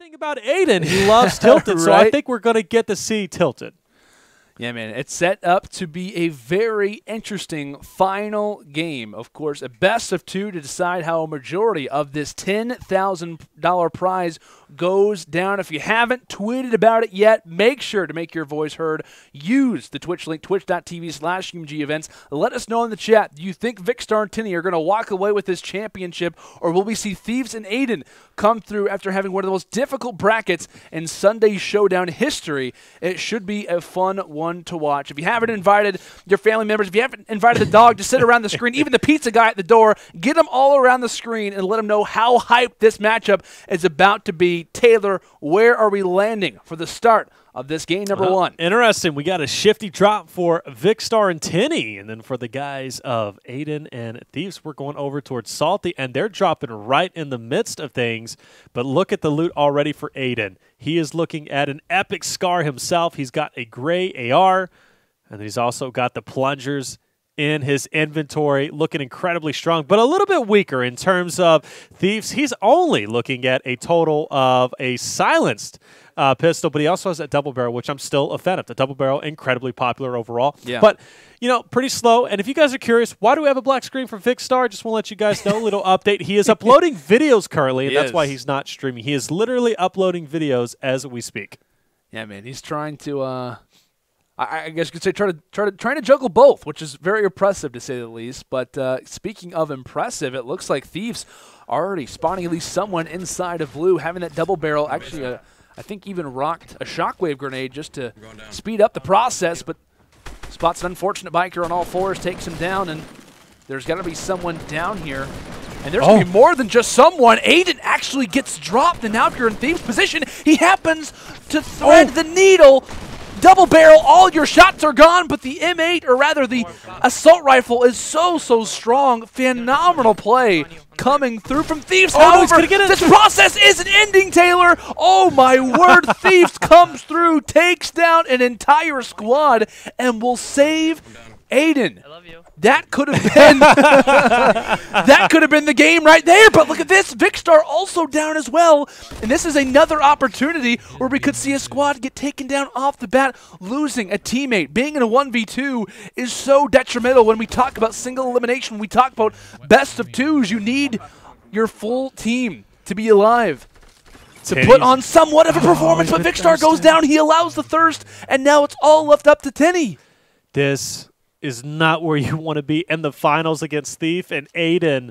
thing about Aiden, he loves Tilted, so I think we're going to get to see Tilted. Yeah, man, it's set up to be a very interesting final game. Of course, a best of two to decide how a majority of this $10,000 prize goes down. If you haven't tweeted about it yet, make sure to make your voice heard. Use the Twitch link, twitch.tv/UMG events. Let us know in the chat, do you think Vikkstar and Tinny are going to walk away with this championship, or will we see Thieves and Aiden come through after having one of the most difficult brackets in Sunday Showdown history? It should be a fun one to watch. If you haven't invited your family members, if you haven't invited the dog to sit around the screen, even the pizza guy at the door, get them all around the screen and let them know how hyped this matchup is about to be. Taylor, where are we landing for the start of this game number one? Interesting. We got a shifty drop for Vikkstar and Tinny, and then for the guys of Aiden and Thieves, we're going over towards Salty, and they're dropping right in the midst of things. But look at the loot already for Aiden. He is looking at an epic scar himself. He's got a gray AR, and he's also got the plungers in his inventory, looking incredibly strong, but a little bit weaker in terms of Thieves. He's only looking at a total of a silenced pistol, but he also has that double barrel, which I'm still a fan of. The double barrel, incredibly popular overall. Yeah. But, you know, pretty slow. And if you guys are curious, why do we have a black screen for Vikkstar? Just want to let you guys know, a little update. He is uploading videos currently, and that's why he's not streaming. He is literally uploading videos as we speak. Yeah, man, he's trying to I guess you could say trying to juggle both, which is very impressive to say the least. But speaking of impressive, it looks like Thieves already spawning at least someone inside of blue, having that double barrel. Actually, I think even rocked a shockwave grenade just to speed up the process. But spots an unfortunate biker on all fours, takes him down, and there's got to be someone down here. And there's going to be more than just someone. Aiden actually gets dropped, and now if you're in Thieves' position, he happens to thread the needle. Double barrel, all your shots are gone, but the M8, or rather the assault rifle, is so strong. Phenomenal play coming through from Thieves. However, this process isn't ending, Taylor. Oh, my word. Thieves comes through, takes down an entire squad, and will save Aiden. I love you. That could have been that could have been the game right there. But look at this, Vikkstar also down as well, and this is another opportunity where we could see a squad get taken down off the bat. Losing a teammate, being in a 1v2 is so detrimental. When we talk about single elimination, when we talk about best of twos, you need your full team to be alive to put on somewhat of a performance. But Vikkstar goes down, he allows the thirst, and now it's all left up to Tinny. This is not where you want to be in the finals against Thief and Aiden,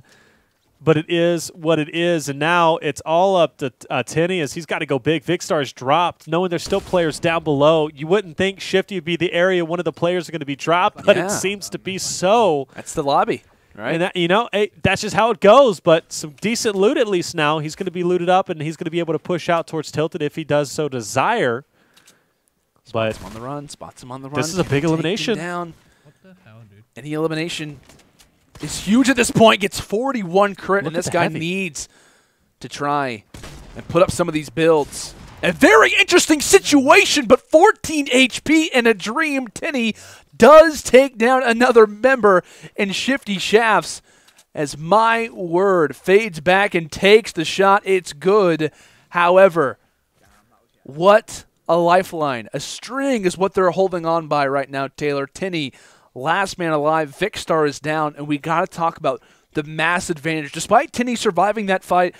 but it is what it is, and now it's all up to Tinny as he's got to go big. Vikkstar's dropped, knowing there's still players down below. You wouldn't think Shifty would be the area one of the players are going to be dropped, but it seems to be so. That's the lobby, right? And that, you know, that's just how it goes, but some decent loot at least now. He's going to be looted up, and he's going to be able to push out towards Tilted if he does so desire. Spots him on the run, spots him on the run. This is a big elimination. Down. What the hell, dude? And the elimination is huge at this point. Gets 41 crit, and this guy needs to try and put up some of these builds. A very interesting situation, but 14 HP in a dream. Tinny does take down another member in Shifty Shafts. As my word, fades back and takes the shot. It's good. However, what a lifeline. A string is what they're holding on by right now, Taylor. Tinny, last man alive. Vikkstar is down, and we got to talk about the mass advantage. Despite Tinny surviving that fight,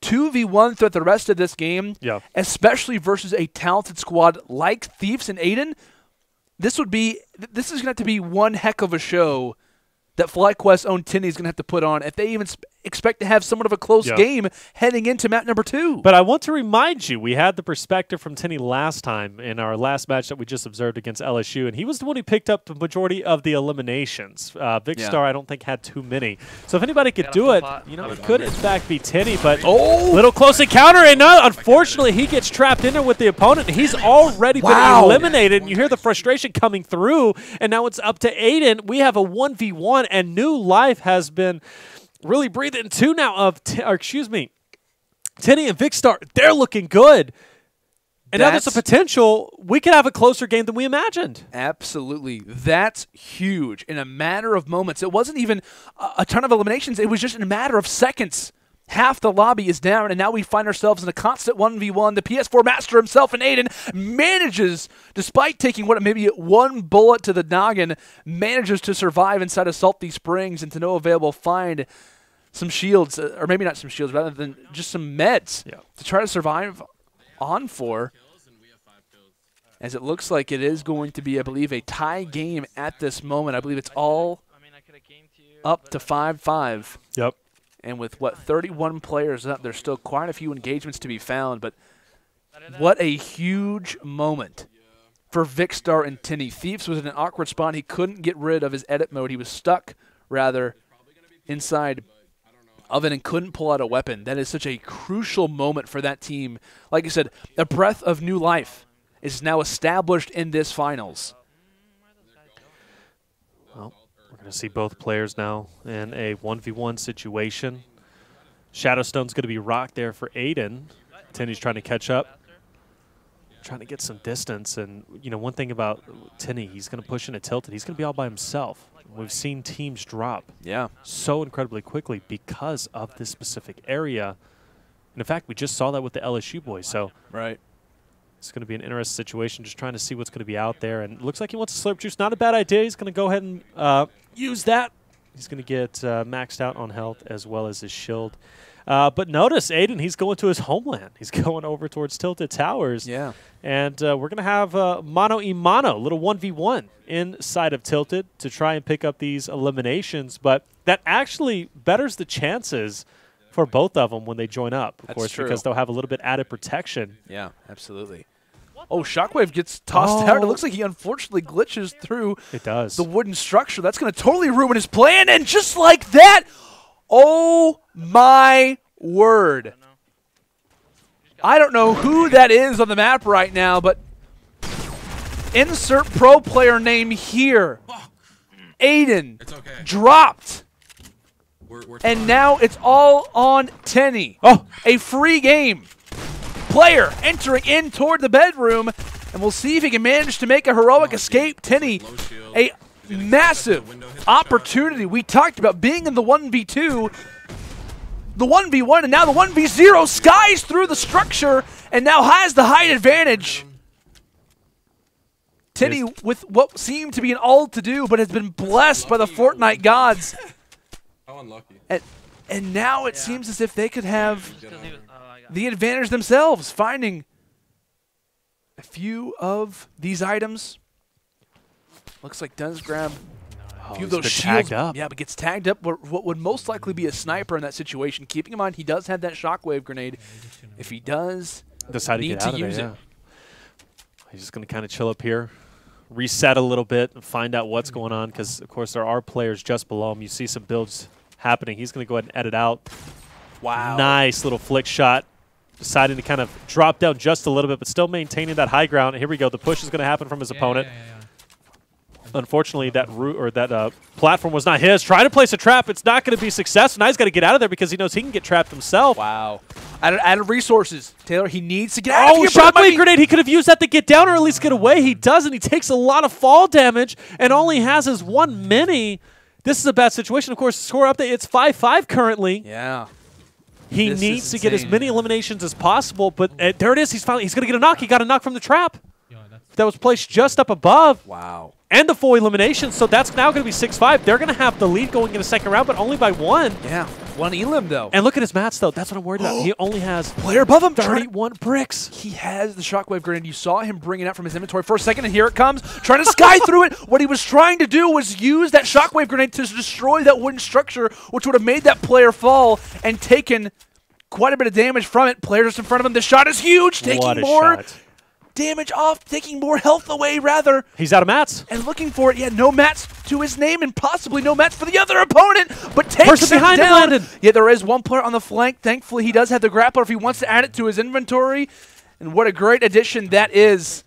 2v1 throughout the rest of this game, especially versus a talented squad like Thieves and Aiden, this is going to have to be one heck of a show that FlyQuest's own Tinny is going to have to put on if they even expect to have somewhat of a close game heading into map number 2. But I want to remind you, we had the perspective from Tinny last time in our last match that we just observed against LSU, and he was the one who picked up the majority of the eliminations. Vikkstar, I don't think, had too many. So if anybody could do it, you know, it could in fact be Tinny, but little close encounter, and no, unfortunately he gets trapped in there with the opponent. He's already been eliminated, and you hear the frustration coming through, and now it's up to Aiden. We have a 1v1, and new life has been really breathing two now of, Tinny and Vikkstar. They're looking good. And now there's a potential we could have a closer game than we imagined. Absolutely. That's huge. In a matter of moments. It wasn't even a ton of eliminations. It was just in a matter of seconds. Half the lobby is down, and now we find ourselves in a constant 1v1. The PS4 master himself and Aiden manages, despite taking what maybe one bullet to the noggin, manages to survive inside of Salty Springs and to no available find some shields, or maybe not some shields, rather than just some meds to try to survive on 4. As it looks like it is going to be, I believe, a tie game at this moment. I believe it's all up to 5-5. Yep. And with, 31 players up, there's still quite a few engagements to be found. But what a huge moment for Vikkstar and Tinny. Thieves was in an awkward spot. He couldn't get rid of his edit mode. He was stuck, rather, inside of it and couldn't pull out a weapon. That is such a crucial moment for that team. Like I said, a breath of new life is now established in this finals. Well, we're going to see both players now in a 1v1 situation. Shadowstone's going to be rocked there for Aiden. Tinny's trying to catch up, trying to get some distance. And, you know, one thing about Tinny, he's going to push into Tilted. He's going to be all by himself. We've seen teams drop so incredibly quickly because of this specific area. And in fact, we just saw that with the LSU boys. So it's going to be an interesting situation, just trying to see what's going to be out there. And it looks like he wants a slurp juice. Not a bad idea. He's going to go ahead and use that. He's going to get maxed out on health as well as his shield. But notice, Aiden, he's going to his homeland. He's going over towards Tilted Towers. Yeah. And we're going to have mano-a-mano, a little 1v1 inside of Tilted to try and pick up these eliminations. But that actually betters the chances for both of them when they join up, of course, because they'll have a little bit added protection. Yeah, absolutely. Oh, Shockwave gets tossed out. It looks like he unfortunately glitches through the wooden structure. That's going to totally ruin his plan. And just like that, oh my word. I don't know who that is on the map right now, but insert pro player name here. Aiden dropped. And now it's all on Tinny. A free game. Player entering in toward the bedroom, and we'll see if he can manage to make a heroic escape. Tinny, a massive opportunity. We talked about being in the 1v2, the 1v1, and now the 1v0 skies through the structure and now has the height advantage. Tinny with what seemed to be an all to do, but has been blessed by the Fortnite gods. How unlucky. And now it seems as if they could have the advantage themselves, finding a few of these items. Looks like does grab a few of those shields. Yeah, but gets tagged up what would most likely be a sniper in that situation. Keeping in mind he does have that shockwave grenade. If he does need to use it. He's just going to kind of chill up here, reset a little bit, and find out what's going on because, of course, there are players just below him. You see some builds happening. He's going to go ahead and edit out. Wow. Nice little flick shot. Deciding to kind of drop down just a little bit, but still maintaining that high ground. Here we go. The push is going to happen from his opponent. Unfortunately, that platform was not his. Trying to place a trap. It's not going to be successful. Now he's got to get out of there because he knows he can get trapped himself. Wow. Out of resources. Taylor, he needs to get out of here. Shockwave grenade. He could have used that to get down or at least get away. He doesn't. He takes a lot of fall damage and only has his one mini. This is a bad situation. Of course, score update. It's 5-5 currently. Yeah. He needs to get as many eliminations as possible, but there it is. He's going to get a knock. He got a knock from the trap that was placed just up above. Wow. And the full elimination, so that's now going to be 6-5. They're going to have the lead going in the second round, but only by one. Yeah, one elim, though. And look at his mats, though. That's what I'm worried about. He only has player above him 31 bricks. He has the shockwave grenade. You saw him bring it out from his inventory for a second, and here it comes, trying to sky through it. What he was trying to do was use that shockwave grenade to destroy that wooden structure, which would have made that player fall and taken quite a bit of damage from it. Player just in front of him. The shot is huge, taking more damage off, taking more health away, rather. He's out of mats. And looking for it. Yeah, no mats to his name and possibly no mats for the other opponent, but takes him behind down. him. Yeah, there is one player on the flank. Thankfully, he does have the grappler if he wants to add it to his inventory. And what a great addition that is.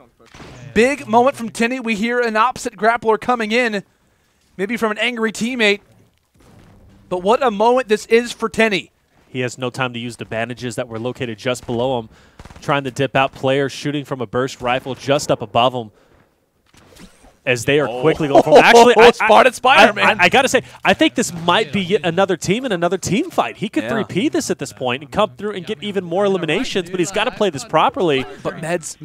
Big moment from Tinny. We hear an opposite grappler coming in, maybe from an angry teammate. But what a moment this is for Tinny. He has no time to use the bandages that were located just below him. Trying to dip out, player shooting from a burst rifle just up above him. as they are quickly going forward. Actually, I spotted Spider-Man. I got to say, I think this might be yet another team and another team fight. He could 3P this at this point and come through and get even more eliminations, but he's got to play this properly. But Meds,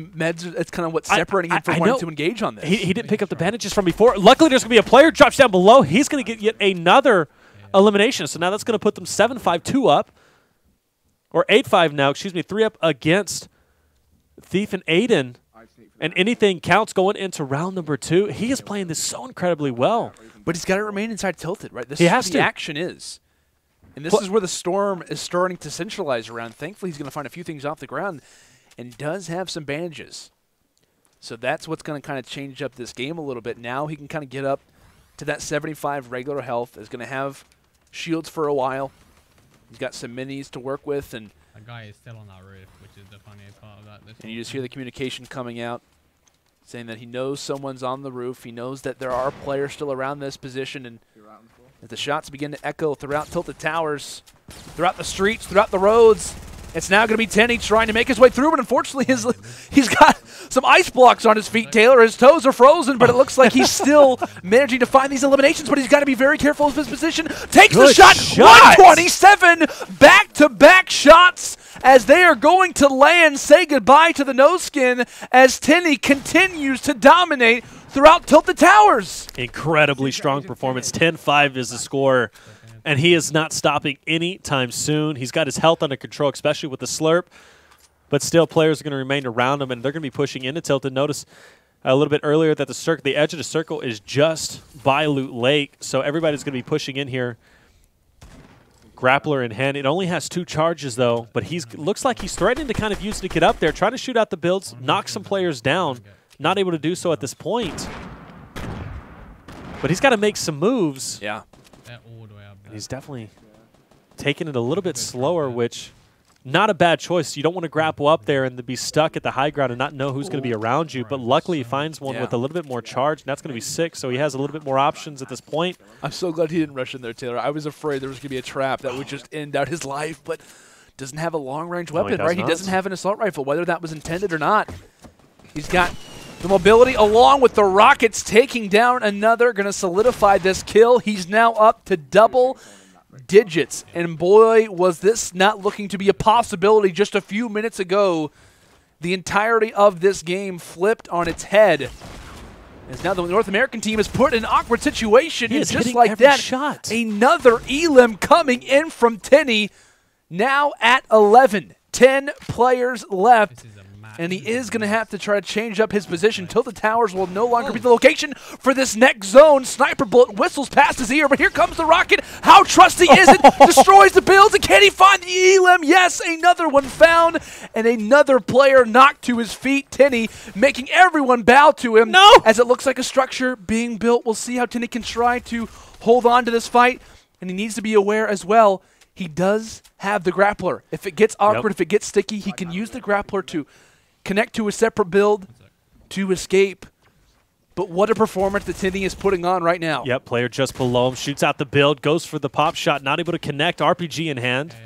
it's kind of what's separating him from wanting to engage on this. He didn't pick up the bandages from before. Luckily, there's going to be a player drops down below. He's going to get yet another elimination. So now that's going to put them 7-5-2 up, or 8-5 now, excuse me, 3 up against Thief and Aiden. And anything counts going into round number 2. He is playing this so incredibly well. But he's got to remain inside tilted, right? This is where the action is. And this is where the storm is starting to centralize around. Thankfully, he's going to find a few things off the ground and does have some bandages. So that's what's going to kind of change up this game a little bit. Now he can kind of get up to that 75 regular health. Is going to have shields for a while. He's got some minis to work with. And that guy is still on that roof, which is the funny part of that. And you just hear the communication coming out, saying that he knows someone's on the roof. He knows that there are players still around this position. And as the shots begin to echo throughout Tilted Towers, throughout the streets, throughout the roads, it's now going to be Tinny trying to make his way through, but unfortunately he's got some ice blocks on his feet, Taylor. His toes are frozen, but it looks like he's still managing to find these eliminations, but he's got to be very careful of his position. Takes the shot, 127, back-to-back shots as they are going to land, say goodbye to the no-skin as Tinny continues to dominate throughout Tilted Towers. Incredibly strong performance. 10-5 is the score. And he is not stopping anytime soon. He's got his health under control, especially with the slurp. But still, players are going to remain around him, and they're going to be pushing into Tilted. Notice a little bit earlier that the edge of the circle is just by Loot Lake, so everybody's going to be pushing in here. Grappler in hand. It only has 2 charges, though, but looks like he's threatening to kind of use it to get up there, trying to shoot out the builds, knock some players down. Not able to do so at this point. But he's got to make some moves. Yeah. And he's definitely taking it a little bit slower, which not a bad choice. You don't want to grapple up there and be stuck at the high ground and not know who's going to be around you. But luckily he finds one with a little bit more charge, and that's going to be 6, so he has a little bit more options at this point. I'm so glad he didn't rush in there, Taylor. I was afraid there was going to be a trap that would just end out his life, but doesn't have a long-range weapon, right? He doesn't have an assault rifle, whether that was intended or not. He's got the mobility along with the rockets taking down another, going to solidify this kill. He's now up to double digits. And boy, was this not looking to be a possibility just a few minutes ago. The entirety of this game flipped on its head. As now the North American team is put in an awkward situation. And just like that, another elim coming in from Tinny. Now at 11. 10 players left. And he is going to have to try to change up his position. Tilted Towers will no longer be the location for this next zone. Sniper bullet whistles past his ear, but here comes the rocket. How trusty is it? Destroys the builds, and can he find the elim? Yes, another one found, and another player knocked to his feet. Tinny making everyone bow to him. No! As it looks like a structure being built. We'll see how Tinny can try to hold on to this fight, and he needs to be aware as well. He does have the grappler. If it gets awkward, if it gets sticky, he can use the grappler to connect to a separate build to escape. But what a performance that Tinny is putting on right now. Yep, player just below him, shoots out the build, goes for the pop shot, not able to connect, RPG in hand.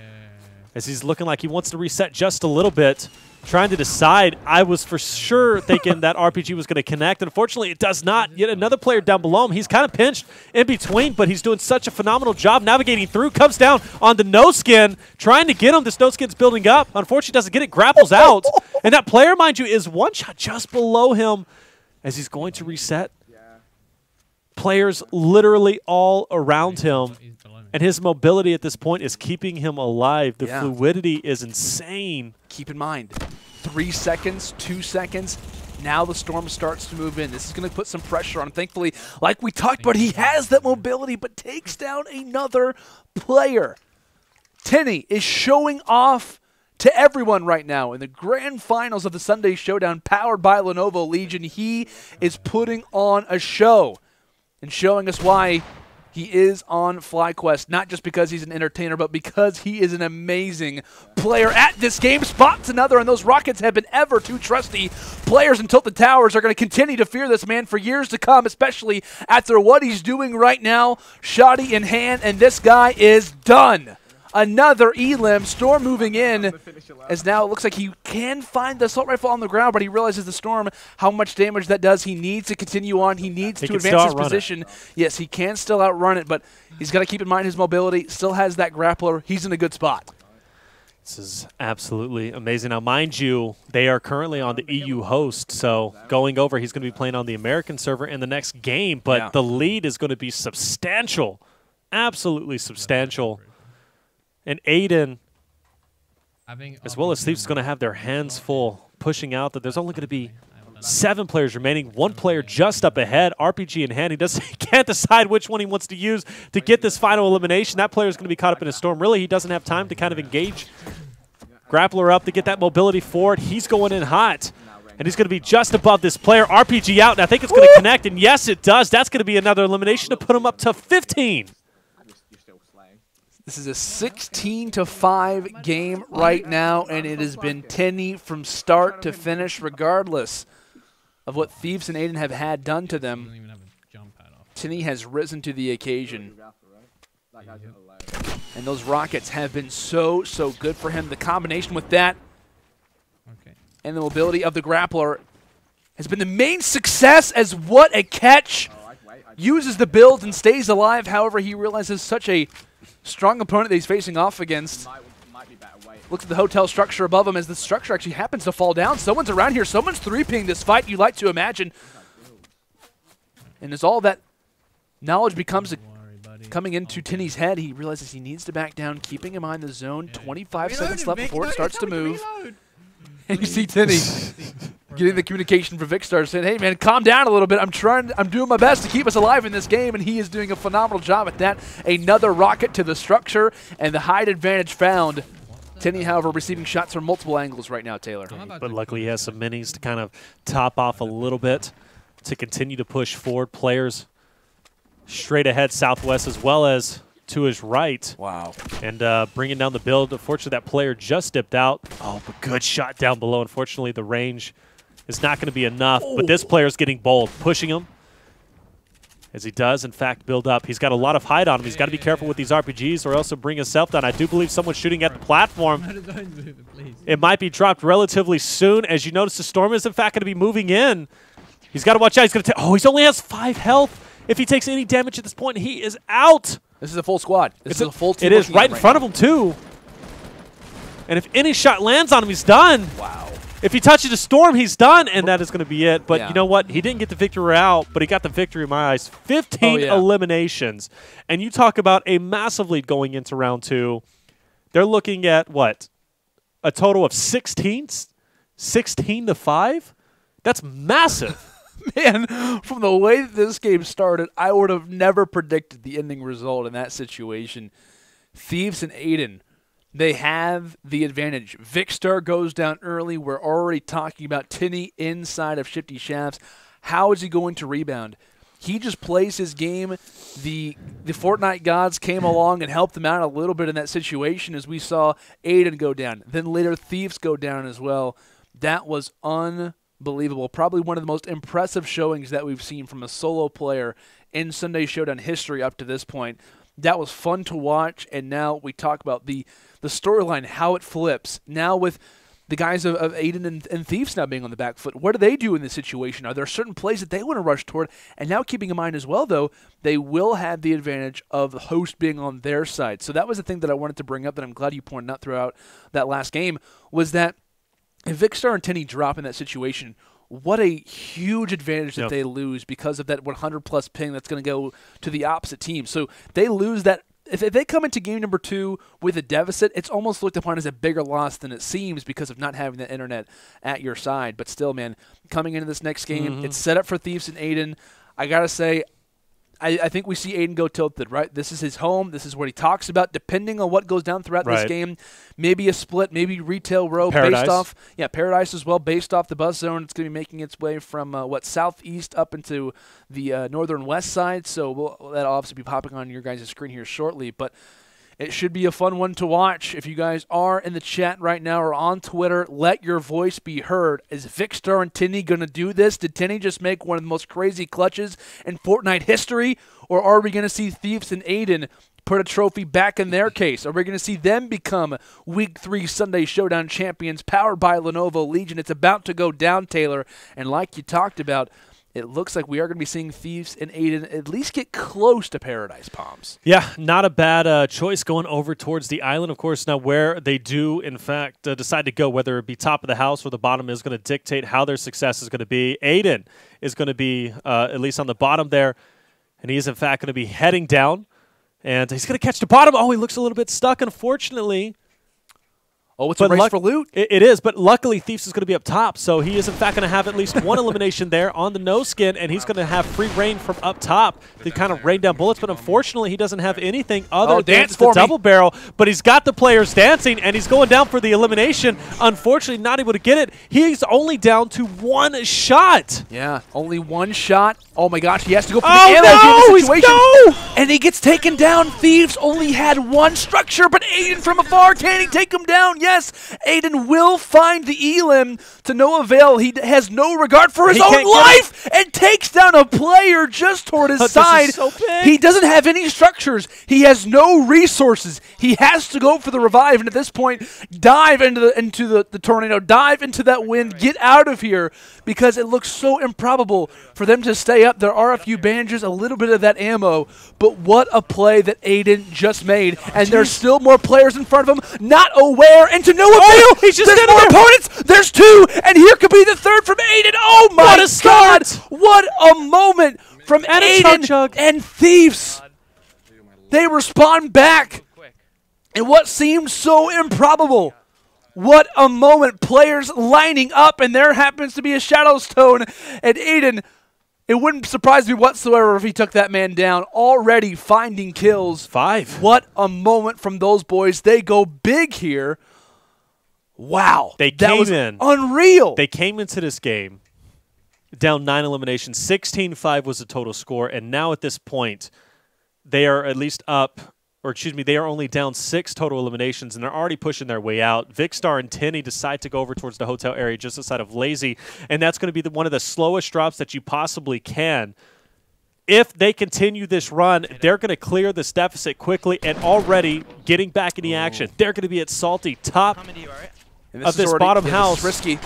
As he's looking like he wants to reset just a little bit, trying to decide. I was for sure thinking that RPG was going to connect. Unfortunately, it does not. Yet another player down below him. He's kind of pinched in between, but he's doing such a phenomenal job navigating through. Comes down on the no-skin, trying to get him. This no-skin's building up. Unfortunately, doesn't get it. Grapples out. And that player, mind you, is one shot just below him as he's going to reset. Players literally all around him. And his mobility at this point is keeping him alive. The fluidity is insane. Keep in mind, 3 seconds, 2 seconds, now the storm starts to move in. This is going to put some pressure on him. Thankfully, like we talked about, he has that mobility, but takes down another player. Tinny is showing off to everyone right now in the grand finals of the Sunday Showdown powered by Lenovo Legion. He is putting on a show and showing us why he is on FlyQuest, not just because he's an entertainer, but because he is an amazing player at this game. Spots another, and those rockets have been ever too trusty. Players in Tilted Towers are going to continue to fear this man for years to come, especially after what he's doing right now. Shoddy in hand, and this guy is done. another elim. Storm moving in, as now it looks like he can find the assault rifle on the ground, but he realizes the Storm, how much damage that does. He needs to continue on. He needs to advance his position. Yes, he can still outrun it, but he's got to keep in mind his mobility. Still has that grappler. He's in a good spot. This is absolutely amazing. Now, mind you, they are currently on the EU host, so going over, he's going to be playing on the American server in the next game, but the lead is going to be substantial, absolutely substantial. And Aiden, as well as Thieves, is going to have their hands full, pushing out that there's only going to be 7 players remaining, 1 player just up ahead, RPG in hand. He can't decide which one he wants to use to get this final elimination. That player is going to be caught up in a storm. Really, he doesn't have time to kind of engage. Grappler up to get that mobility forward. He's going in hot, and he's going to be just above this player. RPG out, and I think it's going to connect, and yes, it does. That's going to be another elimination to put him up to 15. This is a 16-5 game right now, and it has been Tinny from start to finish, regardless of what Thieves and Aiden have had done to them. Tinny has risen to the occasion. And those rockets have been so good for him. The combination with that and the mobility of the grappler has been the main success, as what a catch. Uses the build and stays alive. However, he realizes such a strong opponent that he's facing off against. Looks at the hotel structure above him as the structure actually happens to fall down. Someone's around here. Someone's 3Ping this fight, you like to imagine. And as all that knowledge becomes coming into Tinny's head, he realizes he needs to back down, keeping in mind the zone. 25 seconds left before it starts to move. And you see Tinny getting the communication from Vikkstar saying, hey, man, calm down a little bit. I'm doing my best to keep us alive in this game, and he is doing a phenomenal job at that. Another rocket to the structure, and the height advantage found. Tinny, however, receiving shots from multiple angles right now, Taylor. But luckily he has some minis to kind of top off a little bit to continue to push forward. Players straight ahead southwest as well as to his right. Wow. And bringing down the build. Unfortunately, that player just dipped out. Oh, but good shot down below. Unfortunately, the range is not going to be enough. Oh. But this player's getting bold, pushing him. As he does, in fact, build up. He's got a lot of height on him. He's got to be careful with these RPGs or else he'll bring himself down. I do believe someone's shooting at the platform. It might be dropped relatively soon. As you notice, the Storm is, in fact, going to be moving in. He's got to watch out. He's going to take. Oh, he only has 5 health. If he takes any damage at this point, he is out. This is a full squad. This is a full team. It is right in front of him, too. And if any shot lands on him, he's done. Wow. If he touches a Storm, he's done, and that is going to be it. But you know what? He didn't get the victory out, but he got the victory in my eyes. 15 eliminations. And you talk about a massive lead going into round 2. They're looking at, what, a total of 16? 16-5? That's massive. Man, from the way that this game started, I would have never predicted the ending result in that situation. Thieves and Aiden, they have the advantage. Vikkstar goes down early. We're already talking about Tinny inside of Shifty Shafts. How is he going to rebound? He just plays his game. The Fortnite gods came along and helped him out a little bit in that situation as we saw Aiden go down. Then later Thieves go down as well. That was unbelievable. Probably one of the most impressive showings that we've seen from a solo player in Sunday Showdown history up to this point. That was fun to watch, and now we talk about the storyline, how it flips. Now with the guys of Aiden and Thieves now being on the back foot, what do they do in this situation? Are there certain plays that they want to rush toward? And now keeping in mind as well, though, they will have the advantage of the host being on their side. So that was the thing that I wanted to bring up that I'm glad you pointed out throughout that last game, was that if Vikkstar and Tinny drop in that situation, what a huge advantage that they lose because of that 100-plus ping that's going to go to the opposite team. So they lose that. If they come into game number 2 with a deficit, it's almost looked upon as a bigger loss than it seems because of not having the internet at your side. But still, man, coming into this next game, it's set up for Thieves and Aiden. I got to say, I think we see Aiden go tilted, right? This is his home. This is what he talks about. Depending on what goes down throughout this game, maybe a split, maybe retail row based off. Yeah, Paradise as well, based off the bus zone. It's going to be making its way from, southeast up into the northern west side. So that'll obviously be popping on your guys' screen here shortly. But it should be a fun one to watch. If you guys are in the chat right now or on Twitter, let your voice be heard. Is Vikkstar and Tinny going to do this? Did Tinny just make one of the most crazy clutches in Fortnite history? Or are we going to see Thieves and Aiden put a trophy back in their case? Are we going to see them become Week 3 Sunday Showdown champions powered by Lenovo Legion? It's about to go down, Taylor. And like you talked about, it looks like we are going to be seeing Thieves and Aydan at least get close to Paradise Palms. Yeah, not a bad choice going over towards the island. Of course, now where they do, in fact, decide to go, whether it be top of the house or the bottom, is going to dictate how their success is going to be. Aydan is going to be at least on the bottom there, and he is, in fact, going to be heading down. And he's going to catch the bottom. Oh, he looks a little bit stuck, unfortunately. Oh, it's a race for loot? It is, but luckily Thieves is going to be up top, so he is in fact going to have at least one elimination there on the no skin, and he's going to have free reign from up top to kind of rain down bullets, but unfortunately he doesn't have anything other than the double barrel, but he's got the players dancing, and he's going down for the elimination. Unfortunately, not able to get it. He's only down to one shot. Yeah, only one shot. Oh my gosh, he has to go for the ammo in this situation. And he gets taken down. Thieves only had one structure, but Aydan from afar, can he take him down? Yes, Aydan will find the elim to no avail. He has no regard for his own life and takes down a player just toward his side. So he doesn't have any structures. He has no resources. He has to go for the revive, and at this point, dive into the tornado, dive into that wind, get out of here, because it looks so improbable for them to stay up. There are a few bandages, a little bit of that ammo, but what a play that Aydan just made, and there's still more players in front of him, not aware, and to no avail. He's just there's more opponents. There's two, and here could be the third from Aydan. Oh my God! What a moment from Aydan and Thieves. They respond back in what seemed so improbable. What a moment. Players lining up, and there happens to be a Shadow Stone, and Aydan, it wouldn't surprise me whatsoever if he took that man down. Already finding kills. 5. What a moment from those boys. They go big here. Wow. That was unreal. They came into this game down 9 eliminations. 16-5 was the total score, and now at this point, they are at least up, or excuse me, they are only down 6 total eliminations, and they're already pushing their way out. Vikkstar and Tinny decide to go over towards the hotel area just outside of Lazy, and that's going to be one of the slowest drops that you possibly can. If they continue this run, they're going to clear this deficit quickly, and already getting back in the action. They're going to be at Salty, top of this bottom house. This is risky.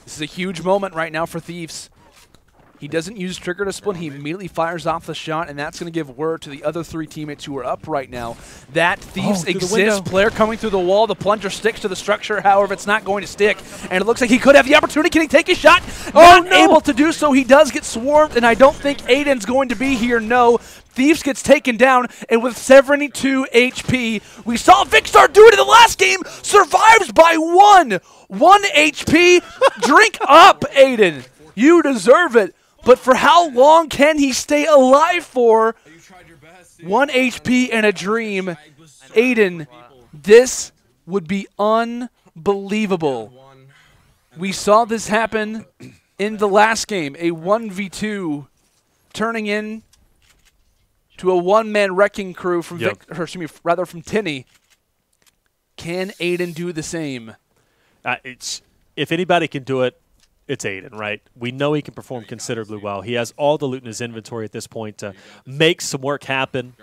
This is a huge moment right now for Thieves. He doesn't use trigger discipline. He immediately fires off the shot, and that's going to give word to the other 3 teammates who are up right now that Thieves exists. Player coming through the wall. The plunger sticks to the structure. However, it's not going to stick. And it looks like he could have the opportunity. Can he take a shot? Not able to do so. He does get swarmed, and I don't think Aydan's going to be here. No. Thieves gets taken down, and with 72 HP, we saw Vikkstar do it in the last game. Survives by 1 HP. Drink up, Aydan. You deserve it. But for how long can he stay alive for? 1 HP and a dream. Aydan, this would be unbelievable. We saw this happen in the last game, a 1v2 turning in to a one-man wrecking crew from from Tinny. Can Aydan do the same? If anybody can do it, it's Aydan, right? We know he can perform considerably well. He has all the loot in his inventory at this point to make some work happen.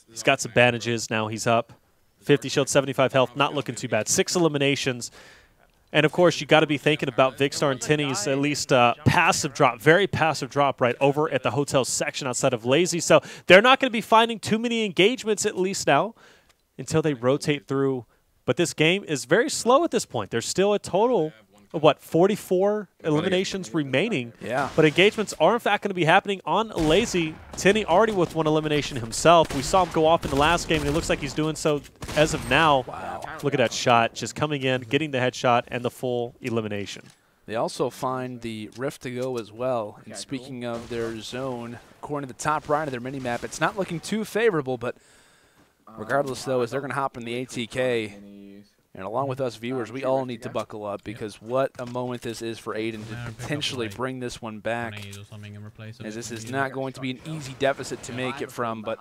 He's got some bandages. Now he's up. 50 shield, 75 health. Not looking too bad. 6 eliminations. And, of course, you got to be thinking about Vikkstar and Tinny's at least passive drop, very passive drop right over at the hotel section outside of Lazy. So they're not going to be finding too many engagements at least now until they rotate through. But this game is very slow at this point. There's still a total of, what, 44 eliminations remaining. Yeah. But engagements are, in fact, going to be happening on Lazy. Tinny already with 1 elimination himself. We saw him go off in the last game, and it looks like he's doing so as of now. Wow. Look at that shot, just coming in, getting the headshot, and the full elimination. They also find the Rift to go as well. And speaking of their zone, according to the top right of their minimap, it's not looking too favorable, but regardless, though, as they're going to hop in the ATK, and along with us viewers, we all need to buckle up because what a moment this is for Aydan to potentially bring this one back. As this is not going to be an easy deficit to make it from, but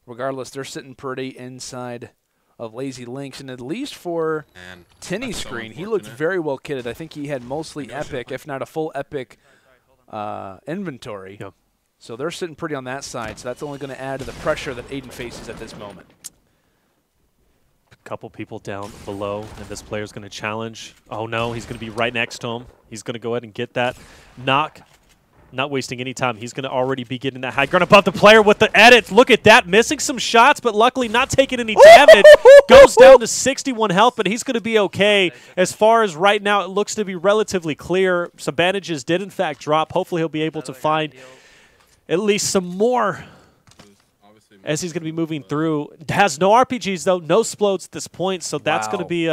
regardless, they're sitting pretty inside of Lazy Links, and at least for Tinny's screen, he looked very well kitted. I think he had mostly Epic, if not a full Epic inventory. Yep. So they're sitting pretty on that side, so that's only going to add to the pressure that Aydan faces at this moment. Couple people down below, and this player's going to challenge. Oh no, he's going to be right next to him. He's going to go ahead and get that knock. Not wasting any time. He's going to already be getting that high ground above the player with the edit. Look at that. Missing some shots, but luckily not taking any damage. Goes down to 61 health, but he's going to be okay. As far as right now, it looks to be relatively clear. Some bandages did, in fact, drop. Hopefully he'll be able to find at least some more as he's going to be moving through. Has no RPGs, though. No splodes at this point, so that's going to be,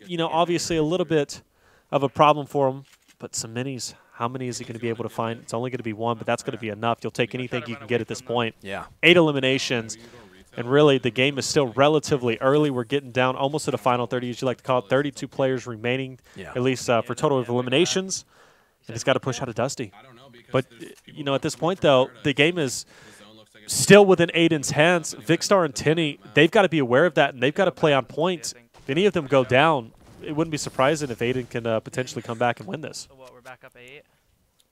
you know, obviously a little bit of a problem for him. But some minis. How many is he going to be able to find? It's only going to be one, but that's going to be enough. You'll take anything you can get at this point. Yeah. 8 eliminations, and really the game is still relatively early. We're getting down almost to the final 30, as you like to call it. 32 players remaining, at least for total of eliminations. And he's got to push out a Dusty. But, you know, at this point, though, the game is still within Aiden's hands. Vikkstar and Tinny, they've got to be aware of that, and they've got to play on point. If any of them go down, it wouldn't be surprising if Aiden can potentially come back and win this. So what, we're back up 8?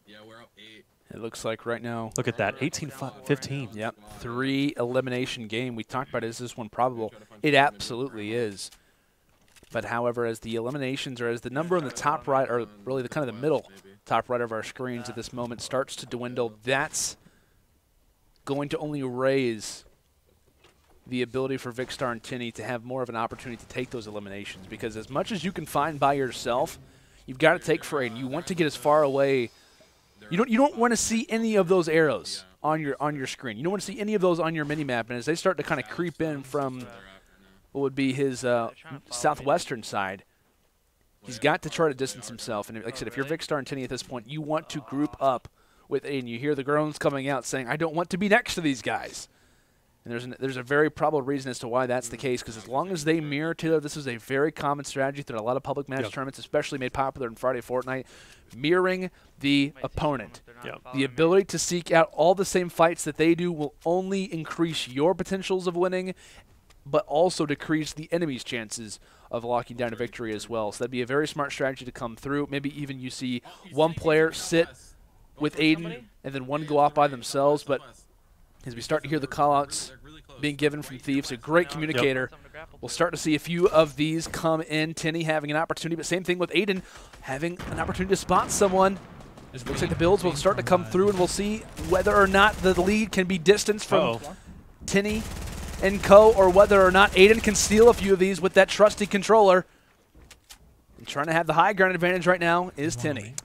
Yeah, we're up 8. It looks like right now. Look at that, 18-15. Yep, 3 elimination game. We talked about, is this one probable? It absolutely is. But however, as the eliminations, or as the number in the top right, or really the kind of the middle top right of our screens at this moment starts to dwindle, that's going to only raise the ability for Vikkstar and Tinny to have more of an opportunity to take those eliminations. Because as much as you can find by yourself, you've got to take for Aiden. You want to get as far away. You don't want to see any of those arrows on your screen. You don't want to see any of those on your minimap. And as they start to kind of creep in from what would be his southwestern side, he's got to try to distance himself. And like I said, if you're Vikkstar and Tinny at this point, you want to group up with Aiden. You hear the groans coming out saying, I don't want to be next to these guys. And there's a very probable reason as to why that's the case, because as long as they mirror together, this is a very common strategy through a lot of public match tournaments, especially made popular in Friday Fortnite, mirroring the opponent. The ability to seek out all the same fights that they do will only increase your potentials of winning, but also decrease the enemy's chances of locking down a victory as well. So that'd be a very smart strategy to come through. Maybe even you see one player sit with Aiden and then one go off by themselves, but as we start to hear the call-outs being given from Thieves, a great communicator. We'll start to see a few of these come in. Tinny having an opportunity, but same thing with Aiden having an opportunity to spot someone. It looks like the builds will start to come through, and we'll see whether or not the lead can be distanced from Tinny and co, or whether or not Aiden can steal a few of these with that trusty controller. And trying to have the high ground advantage right now is Tinny.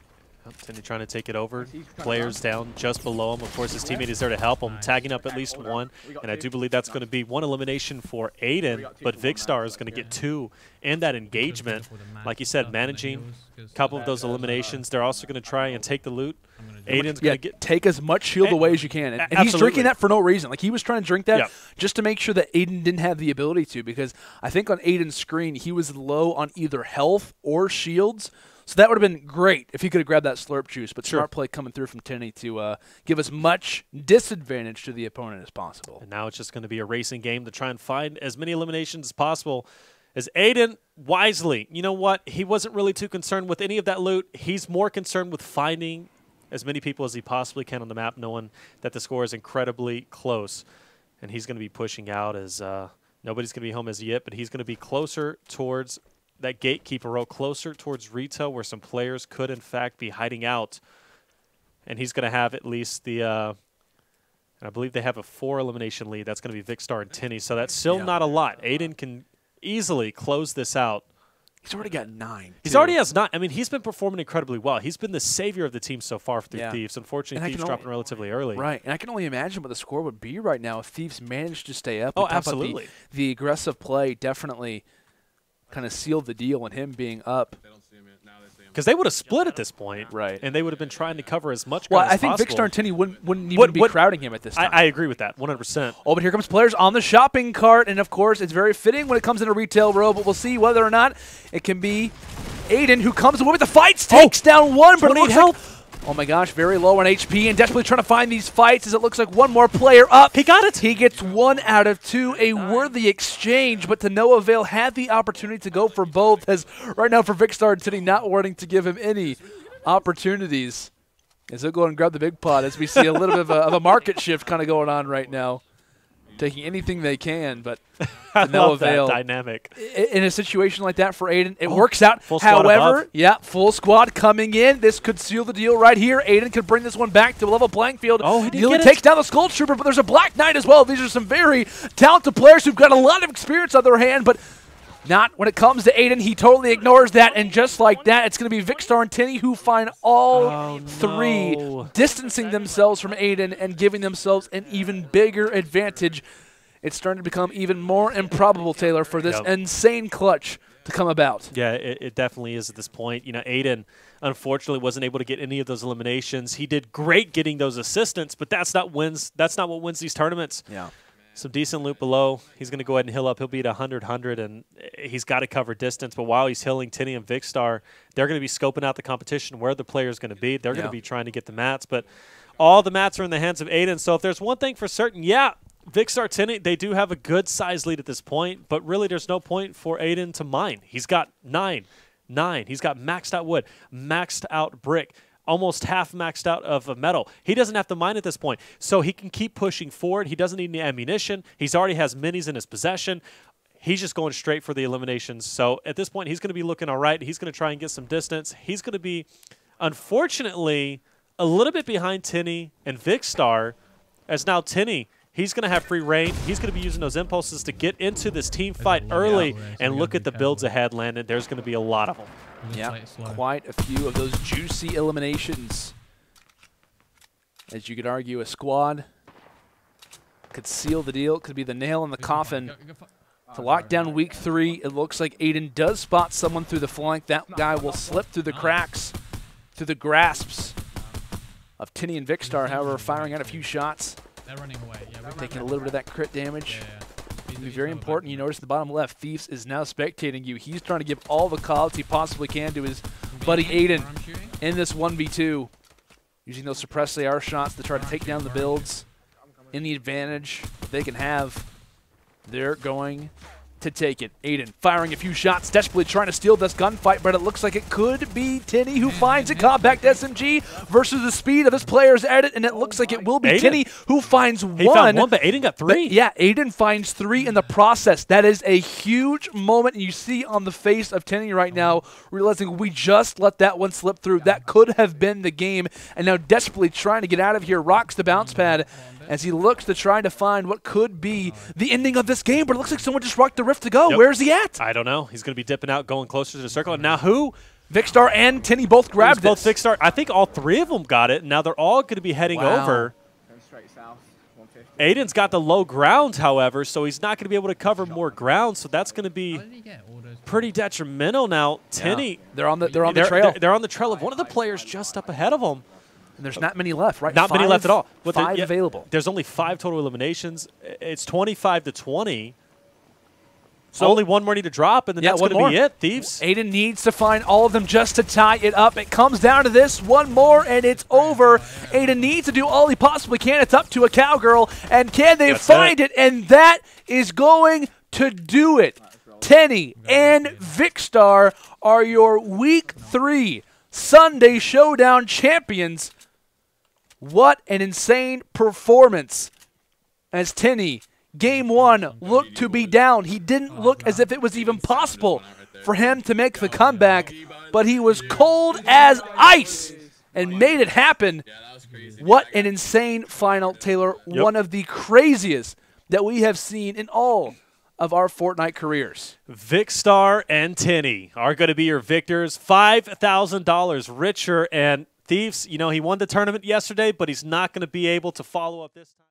Tinny trying to take it over. Players down just below him. Of course, his teammate is there to help him, tagging up at least one. And I do believe that's going to be one elimination for Aiden, but Vikkstar is going to get 2 in that engagement. Like you said, managing a couple of those eliminations. They're also going to try and take the loot. Aiden's going to take as much shield away as you can. And he's drinking that for no reason. Like, he was trying to drink that just to make sure that Aiden didn't have the ability to, because I think on Aiden's screen, he was low on either health or shields. So that would have been great if he could have grabbed that slurp juice, but smart play coming through from Tinny to give as much disadvantage to the opponent as possible. And now it's just going to be a racing game to try and find as many eliminations as possible. As Aiden, wisely, you know what? He wasn't really too concerned with any of that loot. He's more concerned with finding as many people as he possibly can on the map, knowing that the score is incredibly close. And he's going to be pushing out as nobody's going to be home as yet, but he's going to be closer towards that gatekeeper row, closer towards retail, where some players could, in fact, be hiding out. And he's going to have at least the, and I believe they have a 4 elimination lead. That's going to be Vikkstar and Tinny. So that's still not a lot. Aiden can easily close this out. He's already got 9. He's already has 9. I mean, he's been performing incredibly well. He's been the savior of the team so far through Thieves. Unfortunately, Thieves dropping relatively early. Right, and I can only imagine what the score would be right now if Thieves managed to stay up. Oh, absolutely. The aggressive play definitely kind of sealed the deal on him being up. Because they would have split at this point, right? And they would have been trying to cover as much ground as possible. I think Vikkstar and Tinny wouldn't even be crowding him at this time. I agree with that, 100%. Oh, but here comes players on the shopping cart, and of course, it's very fitting when it comes into retail row, but we'll see whether or not it can be Aiden who comes away with the fights, takes down one, but it looks like, oh my gosh, very low on HP and desperately trying to find these fights as it looks like one more player up. He got it. He gets 1 out of 2, a worthy exchange, but to no avail. Had the opportunity to go for both, as right now for Vikkstar and Tinny not wanting to give him any opportunities. As he'll go and grab the big pot as we see a little bit of a market shift kind of going on right now. Taking anything they can, but to no avail. That dynamic. In a situation like that for Aiden, it works out. Full squad However, above. Full squad coming in. This could seal the deal right here. Aiden could bring this one back to a level playing field. Oh, he did Nearly get takes down the Skull Trooper, but there's a Black Knight as well. These are some very talented players who've got a lot of experience on their hand, but not when it comes to Aiden. He totally ignores that, and just like that, it's going to be Vikkstar and Tinny who find all three, distancing themselves from Aiden and giving themselves an even bigger advantage. It's starting to become even more improbable, Taylor, for this insane clutch to come about. Yeah, it definitely is at this point. You know, Aiden, unfortunately, wasn't able to get any of those eliminations. He did great getting those assistants, but that's not what wins these tournaments. Yeah. Some decent loot below. He's going to go ahead and heal up. He'll be at 100, and he's got to cover distance. But while he's healing Tinny and Vikkstar, they're going to be scoping out the competition, where the player's going to be. They're going to be trying to get the mats. But all the mats are in the hands of Aiden. So if there's one thing for certain, Vikkstar, Tinny, they do have a good size lead at this point. But really, there's no point for Aiden to mine. He's got 9. He's got maxed out wood, maxed out brick, almost half maxed out of metal. He doesn't have to mine at this point, so he can keep pushing forward. He doesn't need any ammunition. He's already has minis in his possession. He's just going straight for the eliminations. So at this point, he's going to be looking all right. He's going to try and get some distance. He's going to be, unfortunately, a little bit behind Tinny and Vikkstar, as now Tinny, he's going to have free reign. He's going to be using those impulses to get into this team fight early, and look at the builds ahead, Landon. There's going to be a lot of them. Yeah, quite a few of those juicy eliminations. As you could argue, a squad could seal the deal. Could be the nail in the coffin to lock down week 3. It looks like Aiden does spot someone through the flank. That guy will slip through the cracks, through the grasps of Tinny and Vikkstar, however, firing out a few shots. They're running away. Yeah, taking a little bit of that crit damage. It's going to be very important. You notice the bottom left, Thieves is now spectating you. He's trying to give all the calls he possibly can to his buddy Aiden in this 1v2. Using those suppressed AR shots to try to take down the builds. Any advantage they can have, they're going to take it. Aiden firing a few shots, desperately trying to steal this gunfight, but it looks like it could be Tinny who finds it. Compact SMG versus the speed of his player's edit, and it looks like it will be Tinny who finds one. He found one, but Aiden got 3. But yeah, Aiden finds 3 in the process. That is a huge moment, and you see on the face of Tinny right now, realizing we just let that one slip through. That could have been the game, and now desperately trying to get out of here, rocks the bounce pad as he looks to try to find what could be the ending of this game, but it looks like someone just rocked the rift to go. Where is he at? I don't know. He's going to be dipping out, going closer to the circle. And now who? Vikkstar and Tinny both grabbed both Vikkstar. I think all 3 of them got it, and now they're all going to be heading over. Aiden's got the low ground, however, so he's not going to be able to cover more ground, so that's going to be pretty detrimental now. Tinny, they're on the trail. They're on the trail of one of the players just up ahead of them. And there's not many left, right? Not many left at all. 5 available. There's only 5 total eliminations. It's 25-20. So only one more need to drop, and then that's going to be it, Thieves. Aiden needs to find all of them just to tie it up. It comes down to this. One more, and it's over. Aiden needs to do all he possibly can. It's up to a cowgirl, and can they find it? And that is going to do it. Tinny and Vikkstar are your Week 3 Sunday Showdown champions. What an insane performance as Tinny, Game 1, looked to be down. He didn't look as if it was even possible for him to make the comeback, but he was cold as ice and made it happen. What an insane final, Taylor. One of the craziest that we have seen in all of our Fortnite careers. Vikkstar and Tinny are going to be your victors. $5,000 richer, and Thieves, you know, he won the tournament yesterday, but he's not going to be able to follow up this time.